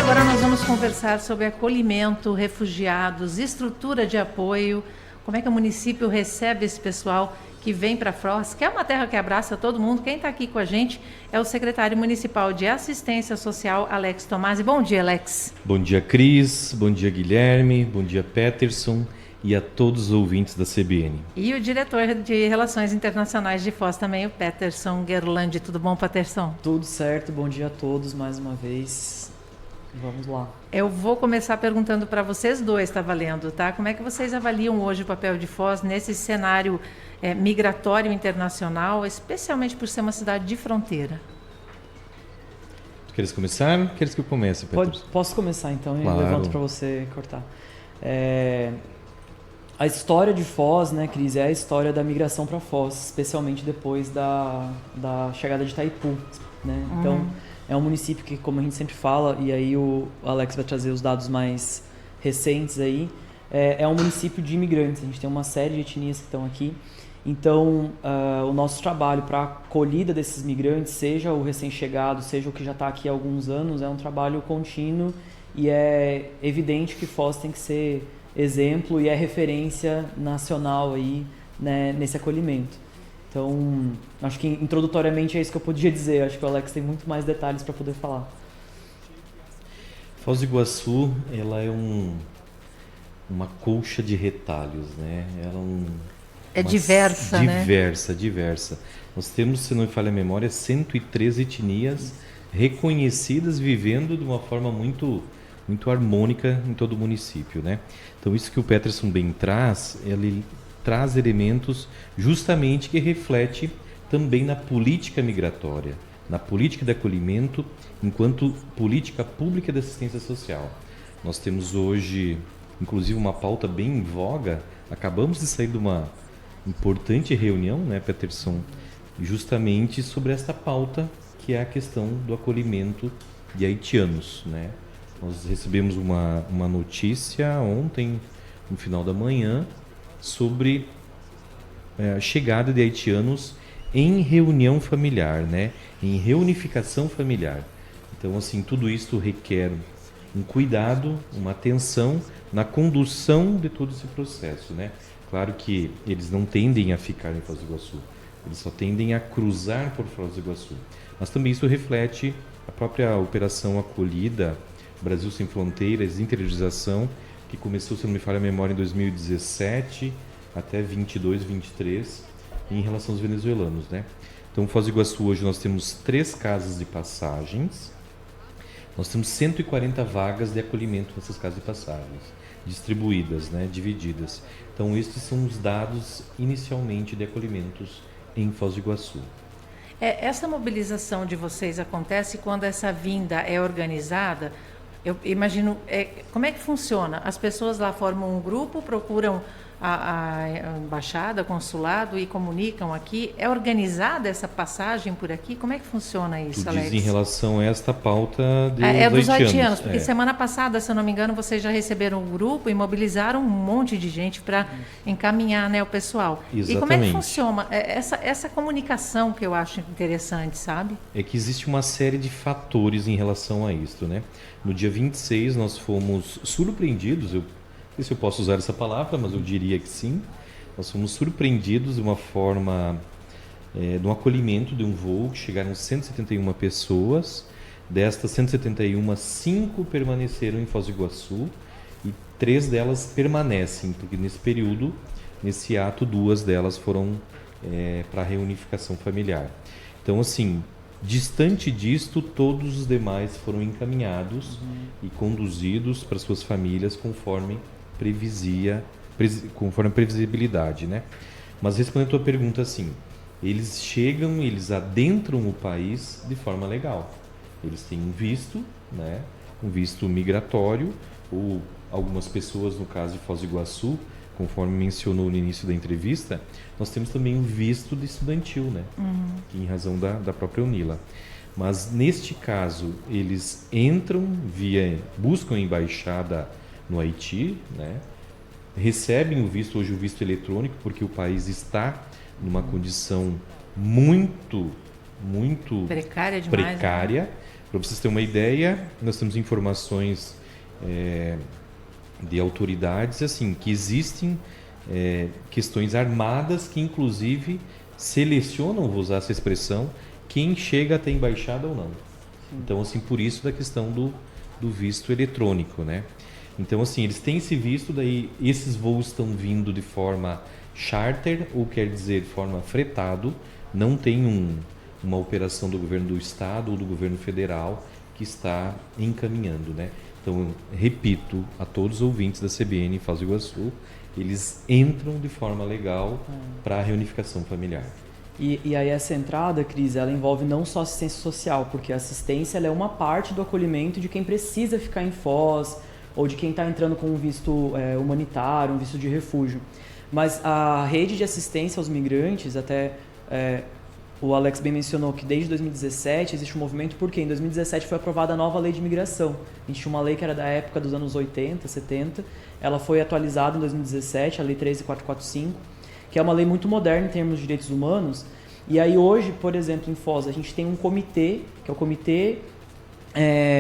agora nós vamos conversar sobre acolhimento, refugiados, estrutura de apoio, como é que o município recebe esse pessoal que vem para Foz, que é uma terra que abraça todo mundo. Quem está aqui com a gente é o secretário municipal de Assistência Social, Alex Tomasi. Bom dia, Alex. Bom dia, Cris. Bom dia, Guilherme. Bom dia, Peterson. E a todos os ouvintes da CBN. E o diretor de Relações Internacionais de Foz também, o Peterson Gerlandi. Tudo bom, Peterson? Tudo certo. Bom dia a todos mais uma vez. Vamos lá. Eu vou começar perguntando para vocês dois, tá valendo, tá? Como é que vocês avaliam hoje o papel de Foz nesse cenário migratório internacional, especialmente por ser uma cidade de fronteira? Tu queres começar? Queres que eu comece, Peterson? Posso começar então? Claro. Eu levanto para você cortar. A história de Foz, né, Cris, é a história da migração para Foz, especialmente depois da chegada de Itaipu, né? Então, é um município que, como a gente sempre fala, e aí o Alex vai trazer os dados mais recentes aí, é um município de imigrantes. A gente tem uma série de etnias que estão aqui. Então, o nosso trabalho para a acolhida desses migrantes, seja o recém-chegado, seja o que já está aqui há alguns anos, é um trabalho contínuo e é evidente que Foz tem que ser exemplo e é referência nacional aí, né, nesse acolhimento. Então, acho que introdutoriamente é isso que eu podia dizer. Acho que o Alex tem muito mais detalhes para poder falar. Foz do Iguaçu, ela é uma colcha de retalhos, né? Ela diversa, né? Diversa. Nós temos, se não me falha a memória, 103 etnias reconhecidas vivendo de uma forma muito harmônica em todo o município, né? Então, isso que o Peterson bem traz, ele traz elementos justamente que reflete também na política migratória, na política de acolhimento, enquanto política pública de assistência social. Nós temos hoje, inclusive, uma pauta bem em voga. Acabamos de sair de uma importante reunião, né, Peterson, justamente sobre esta pauta, que é a questão do acolhimento de haitianos, né? Nós recebemos uma notícia ontem, no final da manhã, sobre a chegada de haitianos em reunião familiar, né? Em reunificação familiar. Então, assim, tudo isso requer um cuidado, uma atenção na condução de todo esse processo, né? Claro que eles não tendem a ficar em Foz do Iguaçu, eles só tendem a cruzar por Foz do Iguaçu. Mas também isso reflete a própria operação acolhida Brasil Sem Fronteiras, interiorização, que começou, se não me falha a memória, em 2017 até 22, 23, em relação aos venezuelanos, né? Então, em Foz do Iguaçu, hoje nós temos 3 casas de passagens, nós temos 140 vagas de acolhimento nessas casas de passagens, distribuídas, né, divididas. Então, estes são os dados, inicialmente, de acolhimentos em Foz do Iguaçu. Essa mobilização de vocês acontece quando essa vinda é organizada? Eu imagino, como é que funciona? As pessoas lá formam um grupo, procuram a embaixada, consulado e comunicam aqui. É organizada essa passagem por aqui? Como é que funciona isso, Alex? Diz em relação a esta pauta dos haitianos, porque semana passada, se eu não me engano, vocês já receberam um grupo e mobilizaram um monte de gente para encaminhar, né, o pessoal. Exatamente. E como é que funciona essa comunicação que eu acho interessante, sabe? É que existe uma série de fatores em relação a isso, né? No dia 26 nós fomos surpreendidos, eu não sei se eu posso usar essa palavra, mas eu diria que sim. Nós fomos surpreendidos de uma forma, de um acolhimento de um voo que chegaram 171 pessoas. Destas 171, 5 permaneceram em Foz do Iguaçu e 3 delas permanecem, porque nesse período, nesse ato, 2 delas foram para a reunificação familiar. Então, assim, distante disto, todos os demais foram encaminhados e conduzidos para suas famílias conforme a previsibilidade, né? Mas respondendo a tua pergunta, assim, eles chegam, eles adentram o país de forma legal. Eles têm um visto, né? Um visto migratório, ou algumas pessoas, no caso de Foz do Iguaçu, conforme mencionou no início da entrevista, nós temos também um visto de estudantil, né? Em razão da própria UNILA. Mas neste caso, eles entram buscam a embaixada no Haiti, né? Recebem o visto, hoje o visto eletrônico, porque o país está numa condição muito precária demais, precária, Para vocês terem uma ideia, nós temos informações de autoridades assim que existem questões armadas que inclusive selecionam, vou usar essa expressão, quem chega até a embaixada ou não. Então, assim, por isso da questão do visto eletrônico, né? Então, assim, eles têm esse visto, daí esses voos estão vindo de forma charter, ou quer dizer, de forma fretado, não tem uma operação do governo do estado ou do governo federal que está encaminhando, né? Então, repito a todos os ouvintes da CBN em Foz do Iguaçu, eles entram de forma legal para a reunificação familiar. E aí essa entrada, Cris, ela envolve não só assistência social, porque a assistência ela é uma parte do acolhimento de quem precisa ficar em Foz, ou de quem está entrando com um visto humanitário, um visto de refúgio. Mas a rede de assistência aos migrantes, até o Alex bem mencionou que desde 2017 existe um movimento, porque em 2017 foi aprovada a nova lei de imigração. A gente tinha uma lei que era da época dos anos 80, 70, ela foi atualizada em 2017, a Lei 13445, que é uma lei muito moderna em termos de direitos humanos. E aí hoje, por exemplo, em Foz, a gente tem um comitê, que é o Comitê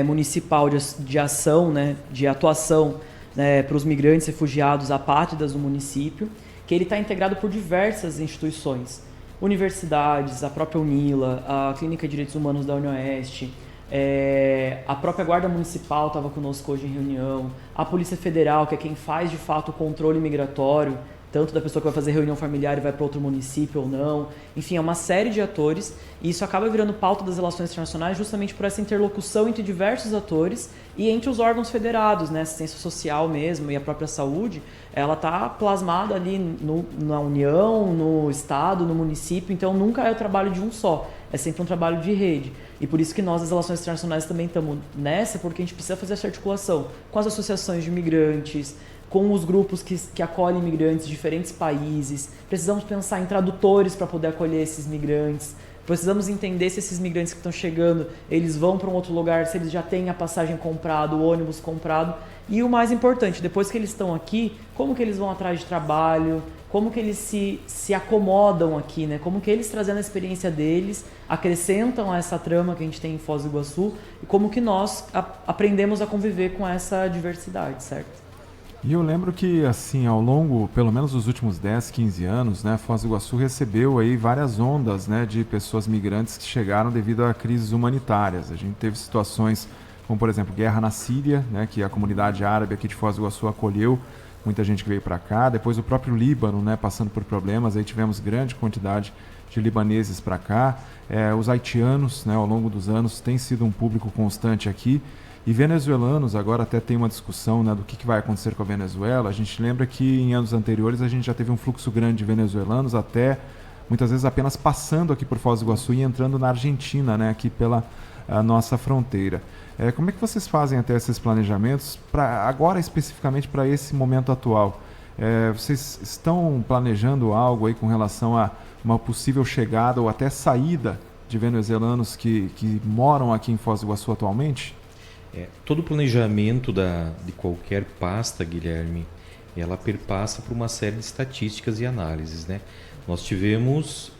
Municipal de Ação, né, de Atuação para os Migrantes Refugiados apátridas do município, que ele está integrado por diversas instituições, universidades, a própria UNILA, a Clínica de Direitos Humanos da UniOeste, a própria Guarda Municipal estava conosco hoje em reunião, a Polícia Federal, que é quem faz de fato o controle migratório, tanto da pessoa que vai fazer reunião familiar e vai para outro município ou não. Enfim, é uma série de atores e isso acaba virando pauta das relações internacionais justamente por essa interlocução entre diversos atores e entre os órgãos federados, né? Assistência social mesmo e a própria saúde, ela está plasmada ali na União, no Estado, no município, então nunca é o trabalho de um só, é sempre um trabalho de rede. E por isso que nós, as relações internacionais, também estamos nessa, porque a gente precisa fazer essa articulação com as associações de imigrantes, com os grupos que acolhem imigrantes de diferentes países. Precisamos pensar em tradutores para poder acolher esses migrantes. Precisamos entender se esses migrantes que estão chegando, eles vão para um outro lugar, se eles já têm a passagem comprada, o ônibus comprado. E o mais importante, depois que eles estão aqui, como que eles vão atrás de trabalho, como que eles se acomodam aqui, né? Como que eles, trazendo a experiência deles, acrescentam a essa trama que a gente tem em Foz do Iguaçu e como que nós aprendemos a conviver com essa diversidade, certo? E eu lembro que, assim, ao longo, pelo menos dos últimos 10, 15 anos, né, Foz do Iguaçu recebeu aí várias ondas, né, de pessoas migrantes que chegaram devido a crises humanitárias. A gente teve situações como, por exemplo, guerra na Síria, né, que a comunidade árabe aqui de Foz do Iguaçu acolheu muita gente que veio para cá. Depois o próprio Líbano, né, passando por problemas, aí tivemos grande quantidade de libaneses para cá. Os haitianos, né, ao longo dos anos, têm sido um público constante aqui. E venezuelanos, agora até tem uma discussão, né, do que vai acontecer com a Venezuela. A gente lembra que em anos anteriores a gente já teve um fluxo grande de venezuelanos, até muitas vezes apenas passando aqui por Foz do Iguaçu e entrando na Argentina, né, aqui pela nossa fronteira. Como é que vocês fazem até esses planejamentos, agora especificamente para esse momento atual? Vocês estão planejando algo aí com relação a uma possível chegada ou até saída de venezuelanos que moram aqui em Foz do Iguaçu atualmente? Todo o planejamento de qualquer pasta, Guilherme, ela perpassa por uma série de estatísticas e análises, né? Nós tivemos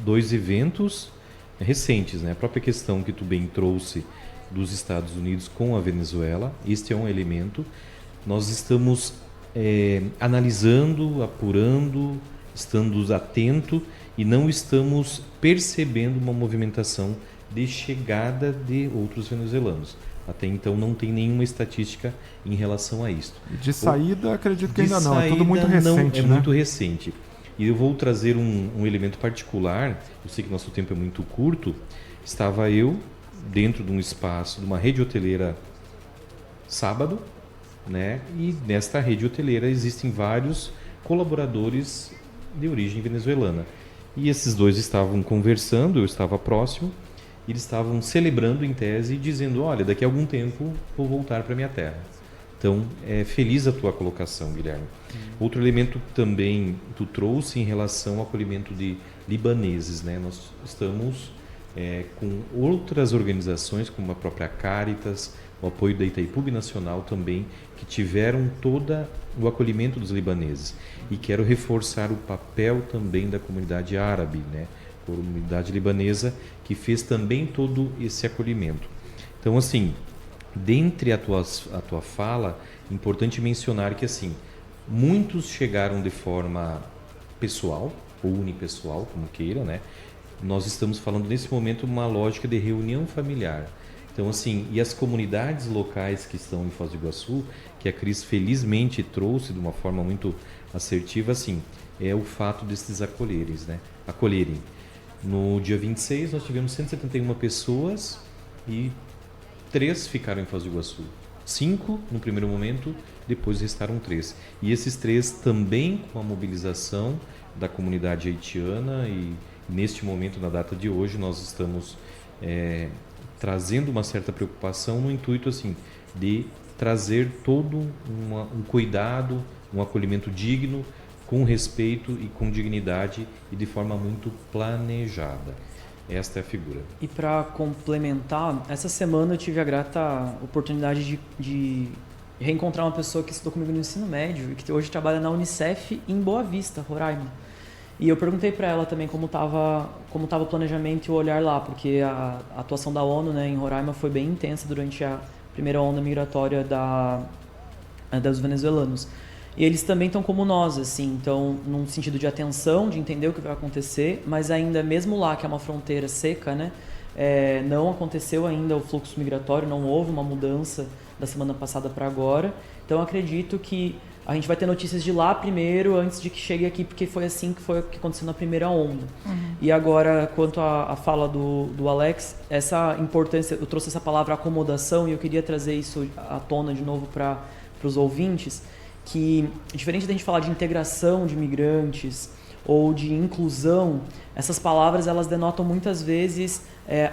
2 eventos recentes, né? A própria questão que tu bem trouxe dos Estados Unidos com a Venezuela, este é um elemento. Nós estamos analisando, apurando, estando atento e não estamos percebendo uma movimentação de chegada de outros venezuelanos. Até então não tem nenhuma estatística em relação a isso. De saída, acredito que ainda não. É tudo muito recente, né? Muito recente. E eu vou trazer um elemento particular. Eu sei que nosso tempo é muito curto. Estava eu dentro de um espaço, de uma rede hoteleira sábado, né? E nesta rede hoteleira existem vários colaboradores de origem venezuelana. E esses 2 estavam conversando, eu estava próximo. Eles estavam celebrando em tese e dizendo, olha, daqui a algum tempo vou voltar para minha terra. Então, feliz a tua colocação, Guilherme. Outro elemento também tu trouxe em relação ao acolhimento de libaneses, né? Nós estamos com outras organizações, como a própria Caritas, o apoio da Itaipu Nacional também, que tiveram todo o acolhimento dos libaneses. E quero reforçar o papel também da comunidade árabe, né? Comunidade libanesa, que fez também todo esse acolhimento. Então, assim, dentre a tua fala, importante mencionar que, assim, muitos chegaram de forma pessoal, ou unipessoal, como queira, né? Nós estamos falando, nesse momento, uma lógica de reunião familiar. Então, assim, e as comunidades locais que estão em Foz do Iguaçu, que a Cris felizmente trouxe de uma forma muito assertiva, assim, é o fato desses acolherem. No dia 26, nós tivemos 171 pessoas e 3 ficaram em Foz do Iguaçu. 5 no primeiro momento, depois restaram 3. E esses 3 também com a mobilização da comunidade haitiana, e neste momento, na data de hoje, nós estamos trazendo uma certa preocupação no intuito, assim, de trazer todo um cuidado, um acolhimento digno, com respeito e com dignidade e de forma muito planejada. Esta é a figura. E para complementar, essa semana eu tive a grata oportunidade de reencontrar uma pessoa que estudou comigo no ensino médio e que hoje trabalha na Unicef em Boa Vista, Roraima. E eu perguntei para ela também como tava o planejamento e o olhar lá, porque a atuação da ONU, né, em Roraima foi bem intensa durante a primeira onda migratória dos venezuelanos. E eles também estão como nós, assim, então, num sentido de atenção, de entender o que vai acontecer, mas ainda mesmo lá, que é uma fronteira seca, né, não aconteceu ainda o fluxo migratório, não houve uma mudança da semana passada para agora. Então, acredito que a gente vai ter notícias de lá primeiro, antes de que chegue aqui, porque foi assim que aconteceu na primeira onda. Uhum. E agora, quanto à fala do Alex, essa importância, eu trouxe essa palavra acomodação, e eu queria trazer isso à tona de novo para os ouvintes, que, diferente da gente falar de integração de migrantes ou de inclusão, essas palavras elas denotam muitas vezes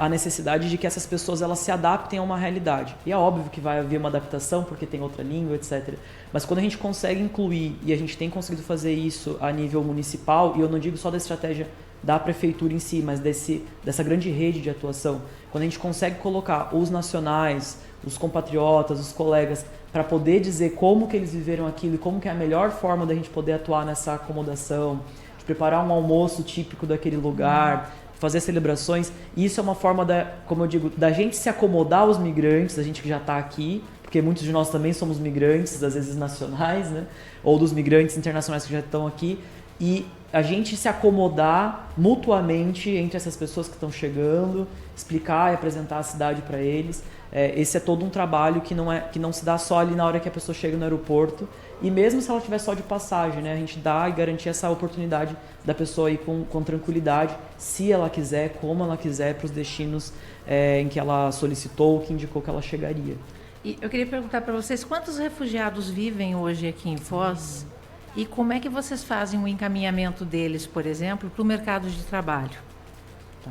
a necessidade de que essas pessoas elas se adaptem a uma realidade. E é óbvio que vai haver uma adaptação porque tem outra língua, etc. Mas quando a gente consegue incluir, e a gente tem conseguido fazer isso a nível municipal, e eu não digo só da estratégia da prefeitura em si, mas dessa grande rede de atuação, quando a gente consegue colocar os nacionais, os compatriotas, os colegas, para poder dizer como que eles viveram aquilo e como que é a melhor forma da gente poder atuar nessa acomodação, de preparar um almoço típico daquele lugar, fazer celebrações. E isso é uma forma, como eu digo, da gente se acomodar aos migrantes, a gente que já está aqui, porque muitos de nós também somos migrantes, às vezes nacionais, né? Ou dos migrantes internacionais que já estão aqui, e a gente se acomodar mutuamente entre essas pessoas que estão chegando, explicar e apresentar a cidade para eles. Esse é todo um trabalho que não se dá só ali na hora que a pessoa chega no aeroporto, e mesmo se ela estiver só de passagem, né, a gente dá e garantir essa oportunidade da pessoa ir com tranquilidade, se ela quiser, como ela quiser, para os destinos em que ela solicitou, que indicou que ela chegaria. E eu queria perguntar para vocês, quantos refugiados vivem hoje aqui em Foz, e como é que vocês fazem o encaminhamento deles, por exemplo, para o mercado de trabalho?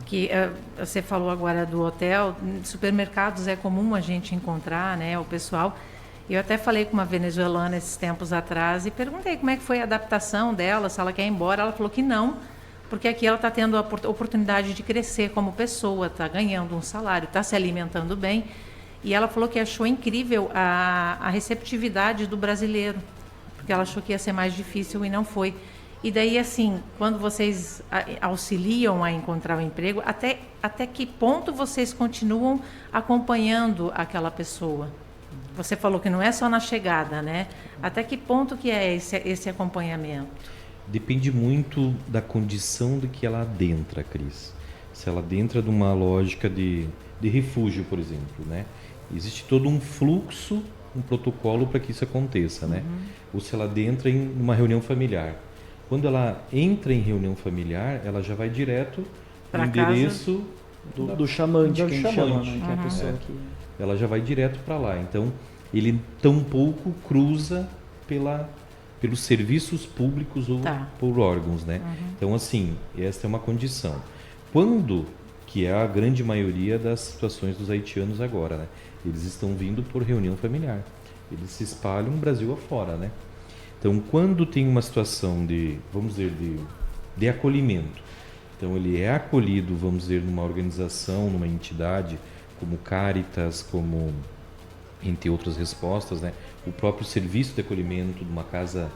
Que você falou agora do hotel, supermercados é comum a gente encontrar, né, o pessoal. Eu até falei com uma venezuelana esses tempos atrás e perguntei como é que foi a adaptação dela, se ela quer ir embora. Ela falou que não, porque aqui ela está tendo a oportunidade de crescer como pessoa, está ganhando um salário, está se alimentando bem. E ela falou que achou incrível a receptividade do brasileiro, porque ela achou que ia ser mais difícil e não foi. E daí, assim, quando vocês auxiliam a encontrar o emprego, até que ponto vocês continuam acompanhando aquela pessoa? Você falou que não é só na chegada, né? Até que ponto que é esse acompanhamento? Depende muito da condição de que ela adentra, Cris. Se ela adentra de uma lógica de refúgio, por exemplo, né? Existe todo um fluxo, um protocolo para que isso aconteça, né? Ou se ela adentra em uma reunião familiar. Quando ela entra em reunião familiar, ela já vai direto para o endereço do chamante, que chama, né? Que é a pessoa que... Ela já vai direto para lá. Então, ele tampouco cruza pelos serviços públicos ou por órgãos, né? Então, assim, esta é uma condição. Quando, que é a grande maioria das situações dos haitianos agora, né? Eles estão vindo por reunião familiar. Eles se espalham Brasil afora, né? Então, quando tem uma situação vamos dizer, de acolhimento, então ele é acolhido, vamos dizer, numa organização, numa entidade, como Caritas, como, entre outras respostas, né? O próprio serviço de acolhimento de uma casa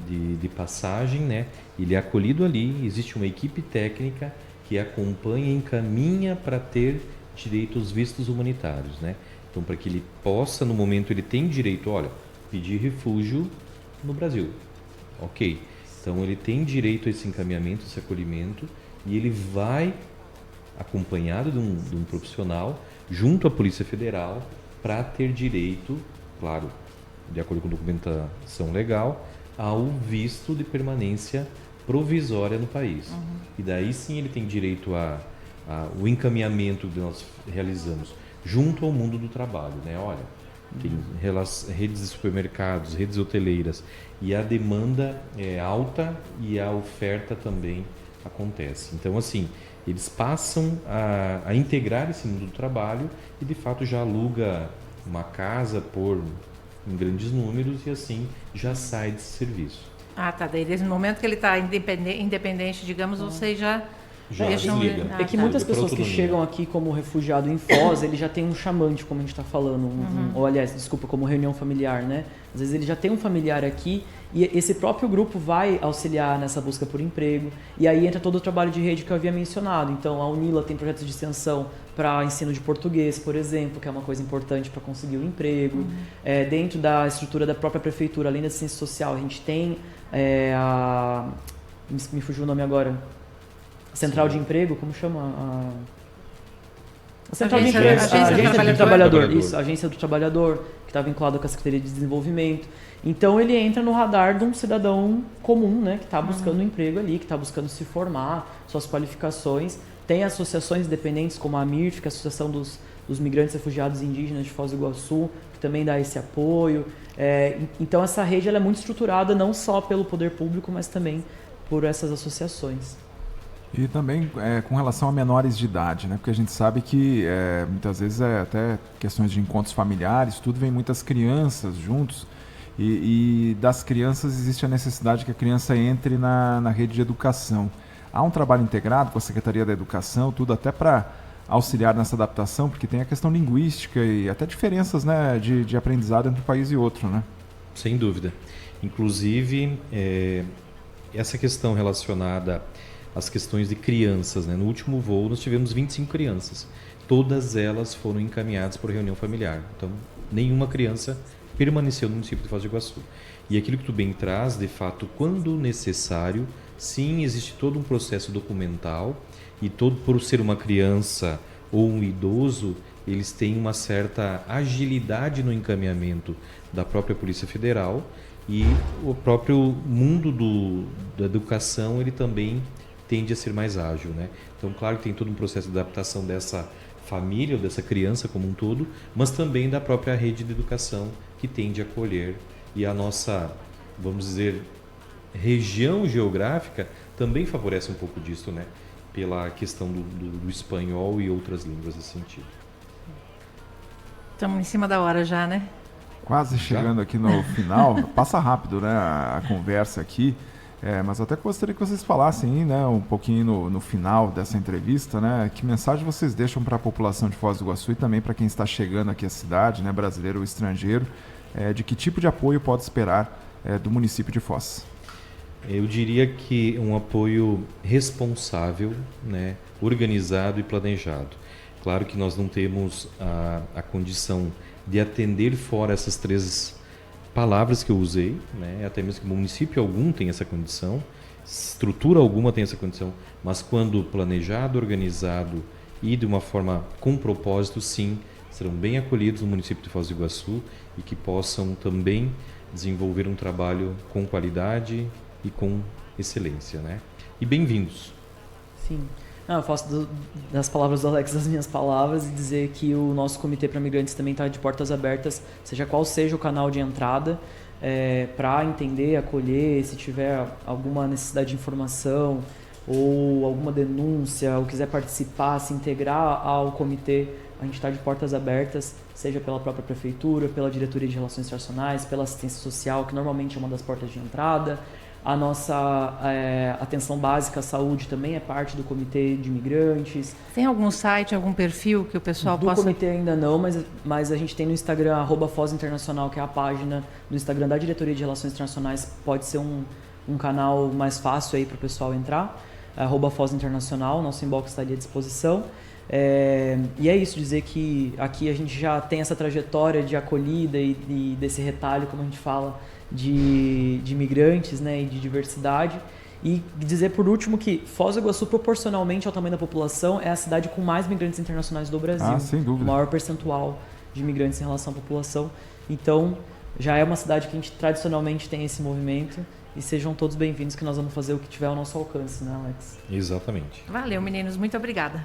de passagem, né? Ele é acolhido ali, existe uma equipe técnica que acompanha e encaminha para ter direito aos vistos humanitários, né? Então, para que ele possa, no momento, ele tem direito, olha, pedir refúgio no Brasil. Ok. Então, ele tem direito a esse encaminhamento, esse acolhimento, e ele vai acompanhado de um profissional junto à Polícia Federal para ter direito, claro, de acordo com a documentação legal, ao visto de permanência provisória no país. E daí sim ele tem direito o encaminhamento que nós realizamos junto ao mundo do trabalho, né? Olha, tem redes de supermercados, redes hoteleiras, e a demanda é alta e a oferta também acontece. Então, assim, eles passam a integrar esse mundo do trabalho e, de fato, já aluga uma casa em grandes números e, assim, já sai desse serviço. Ah, tá. Daí, desde o momento que ele está independente, digamos, vocês já deixam... desliga. É que muitas pessoas que chegam aqui como refugiado em Foz, ele já tem um chamante, como a gente está falando, ou aliás, desculpa, como reunião familiar, né? Às vezes ele já tem um familiar aqui e esse próprio grupo vai auxiliar nessa busca por emprego. E aí entra todo o trabalho de rede que eu havia mencionado. Então a Unila tem projetos de extensão para ensino de português, por exemplo, que é uma coisa importante para conseguir o emprego. Dentro da estrutura da própria prefeitura, além da assistência social, a gente tem me fugiu o nome agora. Central de Emprego, como chama? A Central de Emprego, a Agência do Trabalhador. Isso, a Agência do Trabalhador, que está vinculada com a Secretaria de Desenvolvimento. Então ele entra no radar de um cidadão comum, né, que está buscando um emprego ali, que está buscando se formar, suas qualificações. Tem associações independentes como a AMIRF, que é a Associação dos Migrantes Refugiados Indígenas de Foz do Iguaçu, que também dá esse apoio. Então essa rede ela é muito estruturada não só pelo poder público, mas também por essas associações. E também com relação a menores de idade, né? Porque a gente sabe que muitas vezes até questões de encontros familiares, tudo vem muitas crianças juntos e das crianças existe a necessidade que a criança entre na rede de educação. Há um trabalho integrado com a Secretaria da Educação, tudo até para auxiliar nessa adaptação, porque tem a questão linguística e até diferenças, né, de aprendizado entre um país e outro, né? Sem dúvida. Inclusive, essa questão relacionada às questões de crianças, né? No último voo nós tivemos 25 crianças. Todas elas foram encaminhadas por reunião familiar. Então, nenhuma criança permaneceu no município de Foz do Iguaçu. E aquilo que tu bem traz, de fato, quando necessário, sim, existe todo um processo documental e por ser uma criança ou um idoso, eles têm uma certa agilidade no encaminhamento da própria Polícia Federal e o próprio mundo da educação, ele também tende a ser mais ágil, né? Então, claro que tem todo um processo de adaptação dessa família ou dessa criança como um todo, mas também da própria rede de educação que tende a acolher. E a nossa, vamos dizer, região geográfica também favorece um pouco disso, né? Pela questão do espanhol e outras línguas nesse sentido. Estamos em cima da hora já, né? Quase chegando aqui no final. Passa rápido, né, a conversa aqui. Mas até gostaria que vocês falassem, né, um pouquinho no final dessa entrevista, né, que mensagem vocês deixam para a população de Foz do Iguaçu e também para quem está chegando aqui à cidade, né, brasileiro ou estrangeiro, de que tipo de apoio pode esperar do município de Foz? Eu diria que um apoio responsável, né, organizado e planejado. Claro que nós não temos a condição de atender fora essas três palavras que eu usei, né? Até mesmo que município algum tem essa condição, estrutura alguma tem essa condição, mas quando planejado, organizado e de uma forma com propósito, sim, serão bem acolhidos no município de Foz do Iguaçu e que possam também desenvolver um trabalho com qualidade e com excelência, né? E bem-vindos. Sim. Eu faço das palavras do Alex as minhas palavras e dizer que o nosso Comitê para Migrantes também está de portas abertas, seja qual seja o canal de entrada, para entender, acolher, se tiver alguma necessidade de informação ou alguma denúncia, ou quiser participar, se integrar ao comitê, a gente está de portas abertas, seja pela própria prefeitura, pela Diretoria de Relações Internacionais, pela assistência social, que normalmente é uma das portas de entrada. A nossa atenção básica à saúde também é parte do Comitê de Imigrantes. Tem algum site, algum perfil que o pessoal possa... Do comitê ainda não, mas a gente tem no Instagram, @Foz Internacional, que é a página do Instagram da Diretoria de Relações Internacionais. Pode ser um canal mais fácil aí para o pessoal entrar. @Foz Internacional, nosso inbox está ali à disposição. E é isso, dizer que aqui a gente já tem essa trajetória de acolhida e desse retalho, como a gente fala, de imigrantes, né, e de diversidade. E dizer, por último, que Foz do Iguaçu, proporcionalmente ao tamanho da população, é a cidade com mais migrantes internacionais do Brasil. Sem dúvida. O maior percentual de imigrantes em relação à população. Então, já é uma cidade que a gente tradicionalmente tem esse movimento. E sejam todos bem-vindos, que nós vamos fazer o que tiver ao nosso alcance, né, Alex? Exatamente. Valeu, meninos. Muito obrigada.